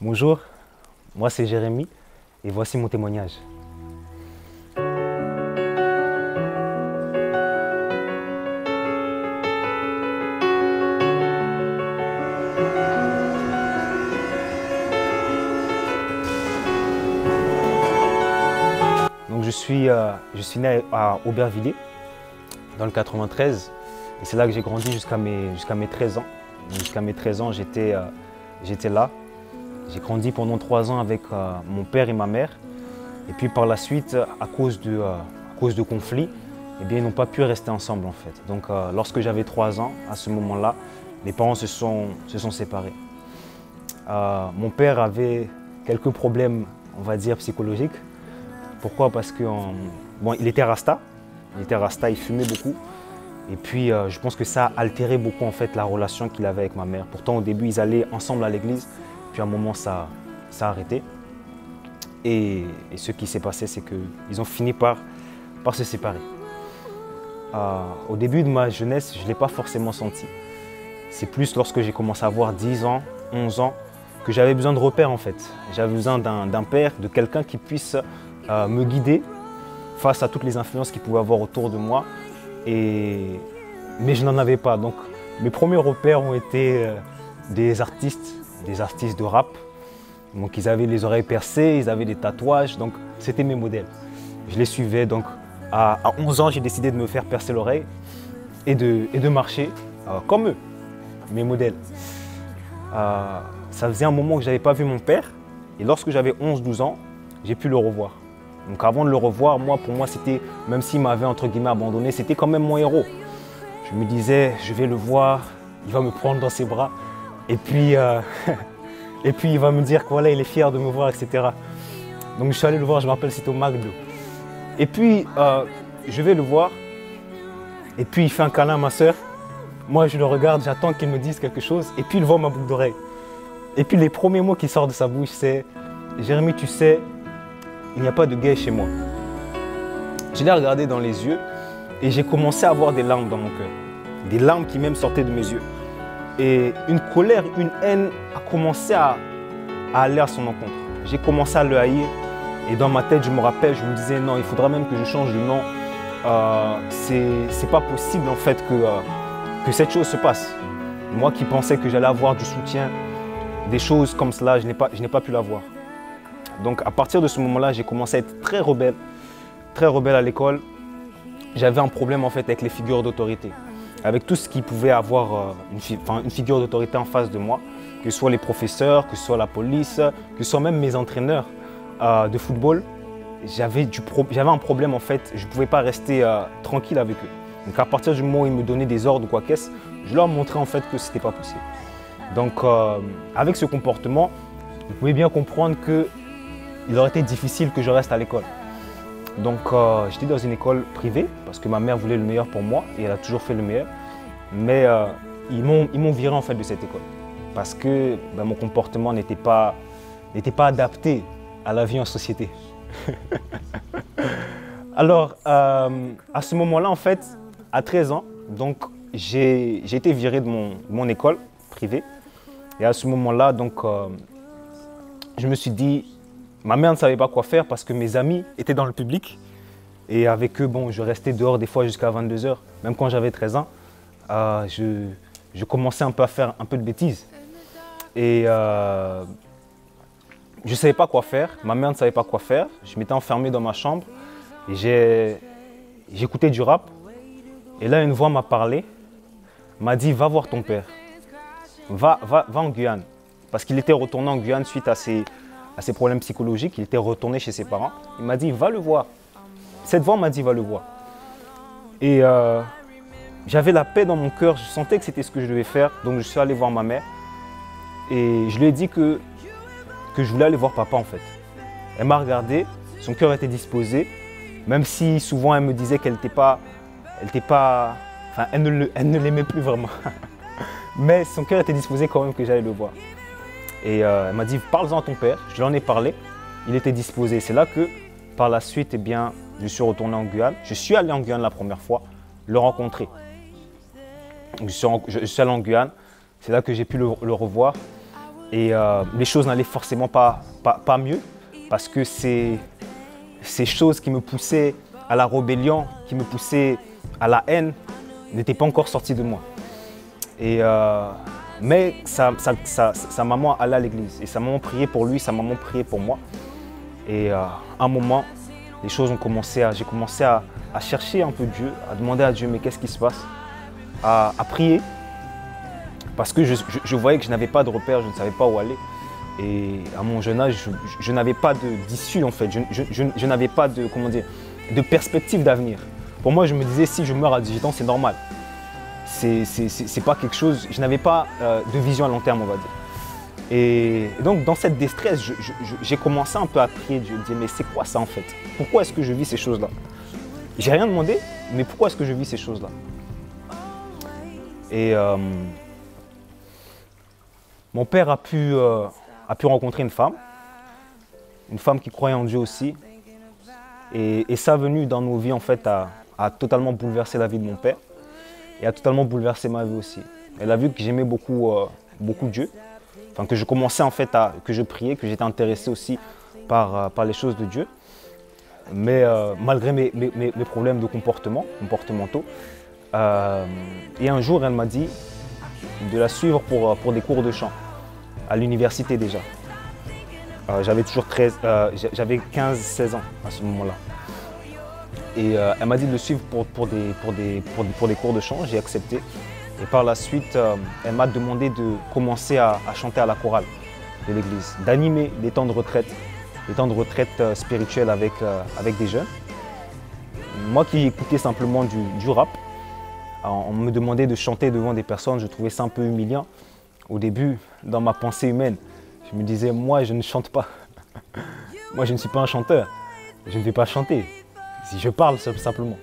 Bonjour, moi c'est Jérémy et voici mon témoignage. Donc je suis né à Aubervilliers, dans le 93, et c'est là que j'ai grandi jusqu'à mes 13 ans. Jusqu'à mes 13 ans, j'étais là. J'ai grandi pendant 3 ans avec mon père et ma mère. Et puis par la suite, à cause de conflits, eh bien, ils n'ont pas pu rester ensemble en fait. Donc lorsque j'avais 3 ans, à ce moment-là, les parents se sont séparés. Mon père avait quelques problèmes, on va dire, psychologiques. Pourquoi? Parce que bon, il était rasta, il fumait beaucoup. Et puis je pense que ça a altéré beaucoup en fait la relation qu'il avait avec ma mère. Pourtant au début ils allaient ensemble à l'église, puis à un moment ça a arrêté. Et ce qui s'est passé, c'est qu'ils ont fini par se séparer. Au début de ma jeunesse, je ne l'ai pas forcément senti. C'est plus lorsque j'ai commencé à avoir 10 ans, 11 ans, que j'avais besoin de repères en fait. J'avais besoin d'un père, de quelqu'un qui puisse me guider face à toutes les influences qu'il pouvait avoir autour de moi. Mais je n'en avais pas. Donc mes premiers repères ont été des artistes de rap. Donc ils avaient les oreilles percées, ils avaient des tatouages, donc c'était mes modèles. Je les suivais, donc à 11 ans, j'ai décidé de me faire percer l'oreille et de marcher comme eux, mes modèles. Ça faisait un moment que je n'avais pas vu mon père, et lorsque j'avais 11-12 ans, j'ai pu le revoir. Donc avant de le revoir, pour moi, c'était, même s'il m'avait entre guillemets abandonné, c'était quand même mon héros. Je me disais, je vais le voir, il va me prendre dans ses bras, et puis il va me dire que voilà, il est fier de me voir, etc. Donc je suis allé le voir, je me rappelle, c'était au McDo. Et puis je vais le voir, et puis il fait un câlin à ma soeur. Moi je le regarde, j'attends qu'il me dise quelque chose, et puis il voit ma boucle d'oreille. Et puis les premiers mots qui sortent de sa bouche, c'est « Jérémy, tu sais, il n'y a pas de gay chez moi. » Je l'ai regardé dans les yeux et j'ai commencé à avoir des larmes dans mon cœur. Des larmes qui même sortaient de mes yeux. Et une colère, une haine a commencé à aller à son encontre. J'ai commencé à le haïr et dans ma tête, je me rappelle, je me disais non, il faudra même que je change de nom. C'est pas possible en fait que cette chose se passe. Moi qui pensais que j'allais avoir du soutien, des choses comme cela, je n'ai pas pu l'avoir. Donc à partir de ce moment-là, j'ai commencé à être très rebelle à l'école. J'avais un problème en fait avec les figures d'autorité, avec tout ce qui pouvait avoir une figure d'autorité en face de moi, que ce soit les professeurs, que ce soit la police, que ce soit même mes entraîneurs de football. J'avais un problème en fait, je ne pouvais pas rester tranquille avec eux. Donc à partir du moment où ils me donnaient des ordres ou quoi qu'est-ce, je leur montrais en fait que ce n'était pas possible. Donc avec ce comportement, vous pouvez bien comprendre qu'il aurait été difficile que je reste à l'école. Donc j'étais dans une école privée parce que ma mère voulait le meilleur pour moi et elle a toujours fait le meilleur. Mais ils m'ont viré en fait de cette école parce que mon comportement n'était pas adapté à la vie en société. Alors à ce moment-là en fait, à 13 ans, donc j'ai été viré de mon école privée et à ce moment-là donc je me suis dit, ma mère ne savait pas quoi faire parce que mes amis étaient dans le public et avec eux, bon, je restais dehors des fois jusqu'à 22 h. Même quand j'avais 13 ans, je commençais un peu à faire un peu de bêtises. Et je ne savais pas quoi faire, ma mère ne savait pas quoi faire. Je m'étais enfermé dans ma chambre et j'écoutais du rap. Et là, une voix m'a parlé, m'a dit « Va voir ton père, va en Guyane ». Parce qu'il était retourné en Guyane suite à ses problèmes psychologiques, il était retourné chez ses parents. Il m'a dit, va le voir. Cette voix m'a dit, va le voir. Et j'avais la paix dans mon cœur, je sentais que c'était ce que je devais faire. Donc je suis allé voir ma mère et je lui ai dit que je voulais aller voir papa en fait. Elle m'a regardé, son cœur était disposé, même si souvent elle me disait qu'elle ne l'aimait plus vraiment. Mais son cœur était disposé quand même que j'allais le voir. Et elle m'a dit, parle-en à ton père. Je lui en ai parlé, il était disposé. C'est là que, par la suite, eh bien, je suis retourné en Guyane. Je suis allé en Guyane la première fois, le rencontrer. Je suis allé en Guyane, c'est là que j'ai pu le revoir. Et les choses n'allaient forcément pas mieux parce que ces choses qui me poussaient à la rébellion, qui me poussaient à la haine, n'étaient pas encore sorties de moi. Mais sa maman allait à l'église et sa maman priait pour lui, sa maman priait pour moi. Et à un moment, les choses ont commencé j'ai commencé à chercher un peu Dieu, à demander à Dieu mais qu'est-ce qui se passe, à prier. Parce que je voyais que je n'avais pas de repère, je ne savais pas où aller. Et à mon jeune âge, je n'avais pas d'issue en fait. Je n'avais pas de perspective d'avenir. Pour moi, je me disais, si je meurs à 18 ans, c'est normal. C'est pas quelque chose, je n'avais pas de vision à long terme, on va dire. Et donc, dans cette détresse, j'ai commencé un peu à prier Dieu. Je me disais, mais c'est quoi ça en fait? Pourquoi est-ce que je vis ces choses-là? J'ai rien demandé, mais pourquoi est-ce que je vis ces choses-là? Et mon père a pu rencontrer une femme qui croyait en Dieu aussi. Et sa venue dans nos vies, en fait, a totalement bouleversé la vie de mon père et a totalement bouleversé ma vie aussi. Elle a vu que j'aimais beaucoup Dieu, enfin, que je commençais en fait que je priais, que j'étais intéressé aussi par les choses de Dieu. Mais malgré mes problèmes de comportementaux, et un jour, elle m'a dit de la suivre pour des cours de chant, à l'université déjà. J'avais toujours 15-16 ans à ce moment-là. Et elle m'a dit de le suivre pour des cours de chant, j'ai accepté. Et par la suite, elle m'a demandé de commencer à chanter à la chorale de l'église, d'animer des temps de retraite spirituels avec des jeunes. Moi qui écoutais simplement du rap, on me demandait de chanter devant des personnes, je trouvais ça un peu humiliant. Au début, dans ma pensée humaine, je me disais, moi je ne chante pas. Moi je ne suis pas un chanteur, je ne vais pas chanter. Si je parle simplement.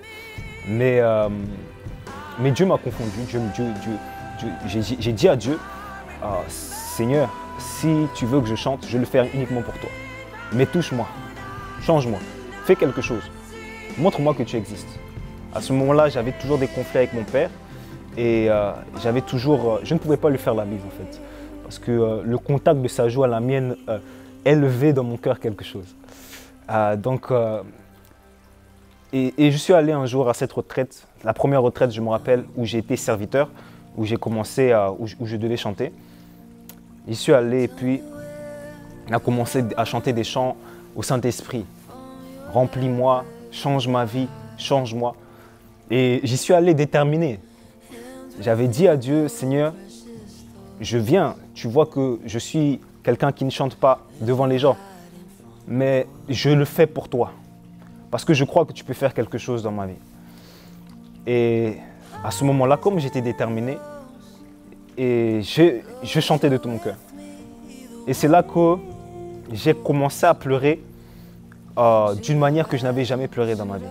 Mais Dieu m'a confondu, j'ai dit à Dieu, Seigneur, si tu veux que je chante, je le fais uniquement pour toi. Mais touche-moi, change-moi, fais quelque chose, montre-moi que tu existes. À ce moment-là, j'avais toujours des conflits avec mon père et je ne pouvais pas lui faire la mise en fait. Parce que le contact de sa joue à la mienne élevait dans mon cœur quelque chose. Et je suis allé un jour à cette retraite, la première retraite, je me rappelle, où j'ai été serviteur, où j'ai commencé, où je devais chanter. J'y suis allé et puis on a commencé à chanter des chants au Saint-Esprit. Remplis-moi, change ma vie, change-moi. Et j'y suis allé déterminé. J'avais dit à Dieu, Seigneur, je viens, tu vois que je suis quelqu'un qui ne chante pas devant les gens, mais je le fais pour toi. Parce que je crois que tu peux faire quelque chose dans ma vie. Et à ce moment-là, comme j'étais déterminé, et je chantais de tout mon cœur. Et c'est là que j'ai commencé à pleurer d'une manière que je n'avais jamais pleuré dans ma vie.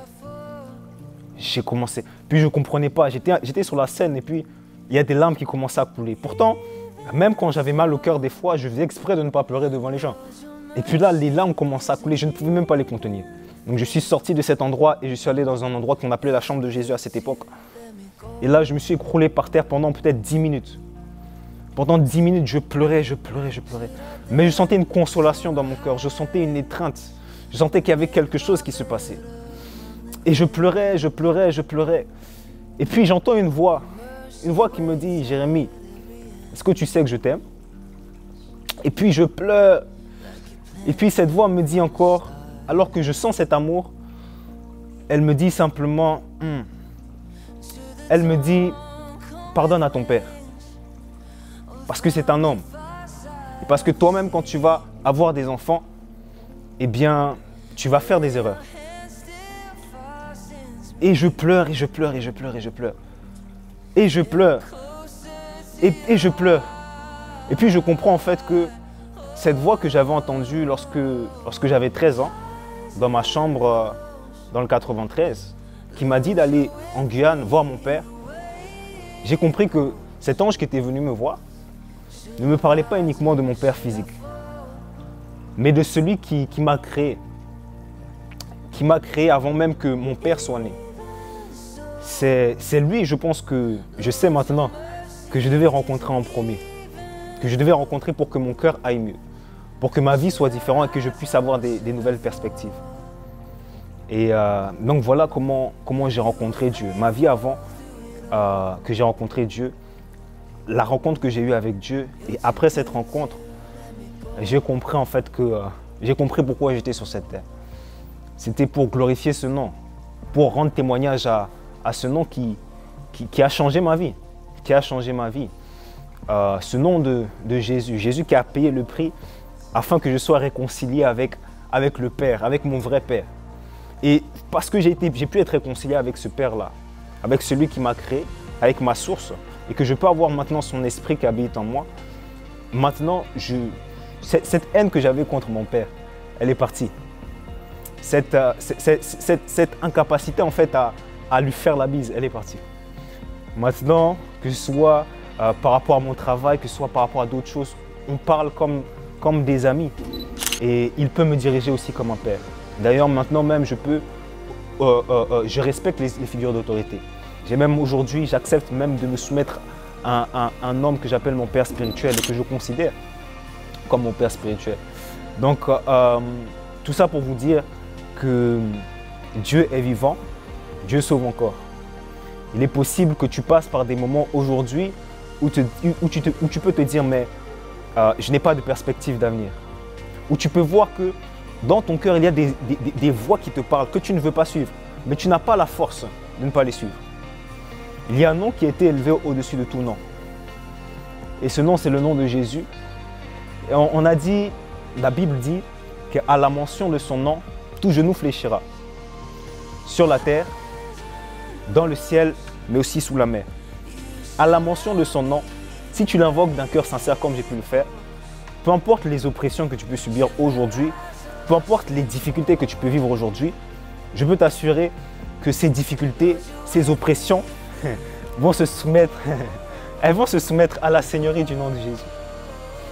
J'ai commencé, puis je ne comprenais pas, j'étais sur la scène et puis il y a des larmes qui commençaient à couler. Pourtant, même quand j'avais mal au cœur des fois, je faisais exprès de ne pas pleurer devant les gens. Et puis là, les larmes commençaient à couler, je ne pouvais même pas les contenir. Donc je suis sorti de cet endroit et je suis allé dans un endroit qu'on appelait la chambre de Jésus à cette époque. Et là, je me suis écroulé par terre pendant peut-être 10 minutes. Pendant 10 minutes, je pleurais. Mais je sentais une consolation dans mon cœur, je sentais une étreinte. Je sentais qu'il y avait quelque chose qui se passait. Et je pleurais. Et puis j'entends une voix qui me dit, Jérémie, est-ce que tu sais que je t'aime? Et puis je pleure. Et puis cette voix me dit encore, alors que je sens cet amour, elle me dit simplement, elle me dit, pardonne à ton père. Parce que c'est un homme. Et parce que toi-même, quand tu vas avoir des enfants, eh bien, tu vas faire des erreurs. Et je pleure. Et je pleure. Et puis je comprends en fait que cette voix que j'avais entendue lorsque j'avais 13 ans, dans ma chambre dans le 93, qui m'a dit d'aller en Guyane voir mon père, j'ai compris que cet ange qui était venu me voir ne me parlait pas uniquement de mon père physique, mais de celui qui m'a créé. Qui m'a créé avant même que mon père soit né. C'est lui, je pense que je sais maintenant, que je devais rencontrer en premier. que je devais rencontrer pour que mon cœur aille mieux, pour que ma vie soit différente et que je puisse avoir des nouvelles perspectives. Et donc voilà comment j'ai rencontré Dieu. Ma vie avant que j'ai rencontré Dieu, la rencontre que j'ai eue avec Dieu, et après cette rencontre, j'ai compris en fait que j'ai compris pourquoi j'étais sur cette terre. C'était pour glorifier ce nom, pour rendre témoignage à ce nom qui a changé ma vie, ce nom de Jésus, Jésus qui a payé le prix afin que je sois réconcilié avec le Père, avec mon vrai Père. Et parce que j'ai pu être réconcilié avec ce Père-là, avec celui qui m'a créé, avec ma source, et que je peux avoir maintenant son esprit qui habite en moi, maintenant, cette haine que j'avais contre mon Père, elle est partie. Cette incapacité en fait à lui faire la bise, elle est partie. Maintenant, que ce soit par rapport à mon travail, que ce soit par rapport à d'autres choses, on parle comme des amis. Et il peut me diriger aussi comme un père. D'ailleurs, maintenant même, je respecte les figures d'autorité. Aujourd'hui, j'accepte même de me soumettre à un homme que j'appelle mon père spirituel et que je considère comme mon père spirituel. Donc, tout ça pour vous dire que Dieu est vivant, Dieu sauve encore. Il est possible que tu passes par des moments aujourd'hui où tu peux te dire mais je n'ai pas de perspective d'avenir. Où tu peux voir que dans ton cœur il y a des voix qui te parlent que tu ne veux pas suivre, mais tu n'as pas la force de ne pas les suivre. Il y a un nom qui a été élevé au-dessus de tout nom. Et ce nom, c'est le nom de Jésus. Et on a dit, la Bible dit qu'à la mention de son nom, tout genou fléchira. Sur la terre, dans le ciel, mais aussi sous la mer. À la mention de son nom, si tu l'invoques d'un cœur sincère comme j'ai pu le faire, peu importe les oppressions que tu peux subir aujourd'hui, peu importe les difficultés que tu peux vivre aujourd'hui, je peux t'assurer que ces difficultés, ces oppressions vont se soumettre, elles vont se soumettre à la seigneurie du nom de Jésus.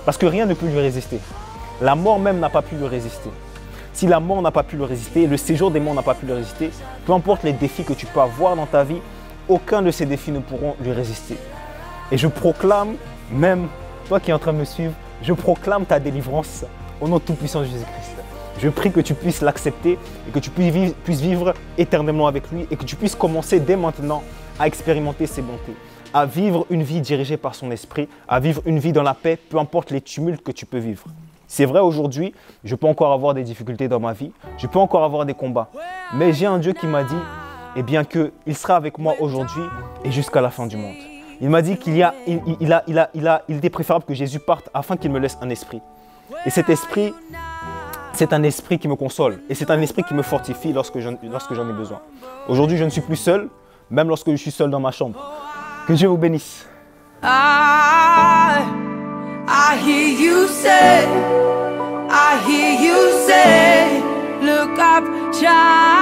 Parce que rien ne peut lui résister. La mort même n'a pas pu lui résister. Si la mort n'a pas pu le résister, le séjour des morts n'a pas pu le résister, peu importe les défis que tu peux avoir dans ta vie, aucun de ces défis ne pourront lui résister. Et je proclame, même toi qui es en train de me suivre, je proclame ta délivrance au nom tout-puissant de Jésus-Christ. Je prie que tu puisses l'accepter et que tu puisses vivre éternellement avec lui et que tu puisses commencer dès maintenant à expérimenter ses bontés, à vivre une vie dirigée par son esprit, à vivre une vie dans la paix, peu importe les tumultes que tu peux vivre. C'est vrai, aujourd'hui, je peux encore avoir des difficultés dans ma vie, je peux encore avoir des combats, mais j'ai un Dieu qui m'a dit eh bien, qu'il sera avec moi aujourd'hui et jusqu'à la fin du monde. Il m'a dit qu'il était préférable que Jésus parte afin qu'il me laisse un esprit. Et cet esprit, c'est un esprit qui me console et c'est un esprit qui me fortifie lorsque j'en ai besoin. Aujourd'hui, je ne suis plus seul, même lorsque je suis seul dans ma chambre. Que Dieu vous bénisse. I hear you say, look up, child.